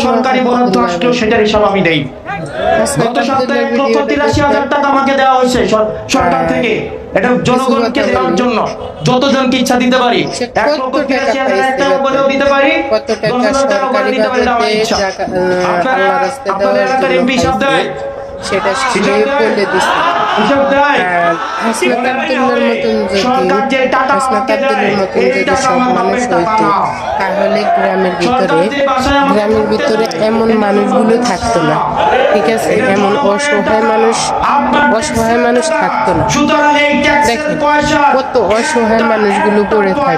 সরকারি বরাদ্দ আসলেও সেটার হিসাব আমি দেই। গত সপ্তাহে 1,83,000 টাকা আমাকে দেওয়া হয়েছে সরকার থেকে। এটা জনগণকে দেওয়ার জন্য যতজনকে ইচ্ছা দিতে পারি। 1,83,000 টাকা বলেও দিতে পারি, 10,000 টাকা বলে দিতে পারি, এটা আমার ইচ্ছা। আপনাদের এলাকার এমপি হিসাব দেয়, সেটা বলে দিচ্ছে। হাসনাত আব্দুল্লাহর মতন যদি সব মানুষ হইতো, তাহলে গ্রামের ভিতরে এমন মানুষগুলো থাকতো না। ঠিক আছে, এমন অসহায় মানুষ থাকতো না। দেখেন কত অসহায় মানুষগুলো পড়ে থাকে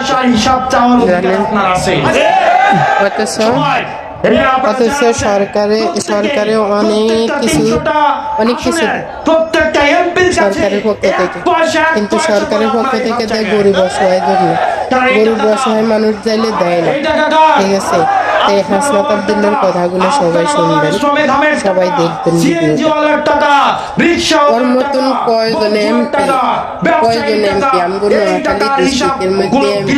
জানেন। অথচ সরকারে অনেক কিছু সরকারের পক্ষ থেকে, কিন্তু সরকারের পক্ষ থেকে দেয় গরিব অসহায় জন্য। গরিব অসহায় মানুষ চাইলে দেয় না। ঠিক আছে, তাই হাসনাত আব্দুল্লাহর কথাগুলো সবাই শুনবেন, সবাই দেখবেন ভিডিওটা। ওর মতন কয়জন এমপি আমগো নোয়াখালী ডিস্ট্রিক্টের মধ্যে এমপি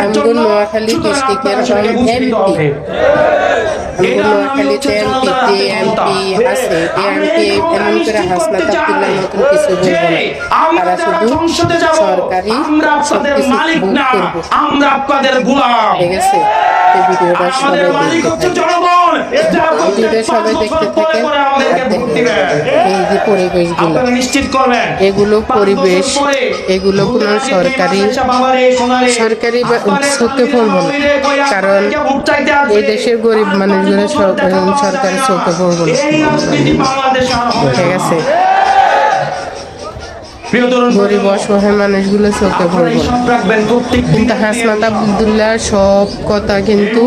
আমগো নোয়াখালী ডিস্ট্রিক্টের এমপি নোয়াখালীতে এমপি আছে। এমপি এমন করে হাসনাত আব্দুল্লাহর মতন কিছু বলবো না। তারা শুধু সরকারি সবকিছু ভোগ করবো। ঠিক আছে, ভিডিওটা সবাই দেখতে থাকে। এই যে পরিবেশগুলো, এগুলো পরিবেশ, এগুলো কোনো সরকারি চোখে পড়বো না, কারণ এই দেশের গরিব মানুষগুলো সরকারি চোখে পড়বো না। ঠিক আছে, গরিব অসহায় মানুষগুলো চোখে পড়বো না। কিন্তু হাসনাত আব্দুল্লাহ সব কথা কিন্তু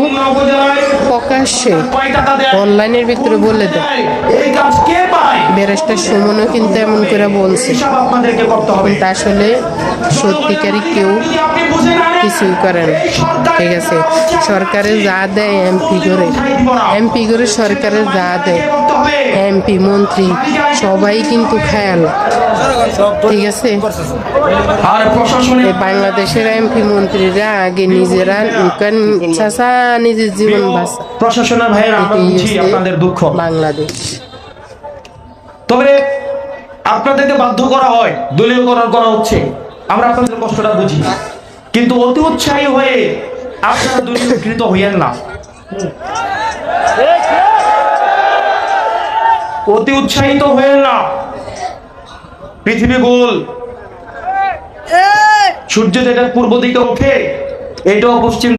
প্রকাশ্যে অনলাইনের ভিতরে বলে দেয়। ব্যারিস্টার সুমনও কিন্তু এমন করে বলছে, কিন্তু আসলে সত্যিকারই কেউ কিছুই করে না। ঠিক আছে, সরকারে যা দেয় এমপি করে সরকারে যা দেয় এমপি মন্ত্রী সবাই কিন্তু খায়াল। ঠিক আছে, বাংলাদেশের এমপি মন্ত্রীরা আগে নিজেরা নিজের জীবন বাঁচা। প্রশাসনের ভাইয়েরা আমরা বুঝি আপনাদের দুঃখ। বাংলাদেশ তবে আপনাদেরকে বাধ্য করা হয়, দলীয়করণ করা হচ্ছে, আমরা আপনাদের কষ্টটা বুঝি, কিন্তু অতি উৎসাহী হয়ে আপনারা দলীয়কৃত হইয়েন না। অতি উৎসাহিত হইয়েন না। পৃথিবী গোল, সূর্য যেটা পূর্ব দিকে ওঠে এটাও পশ্চিম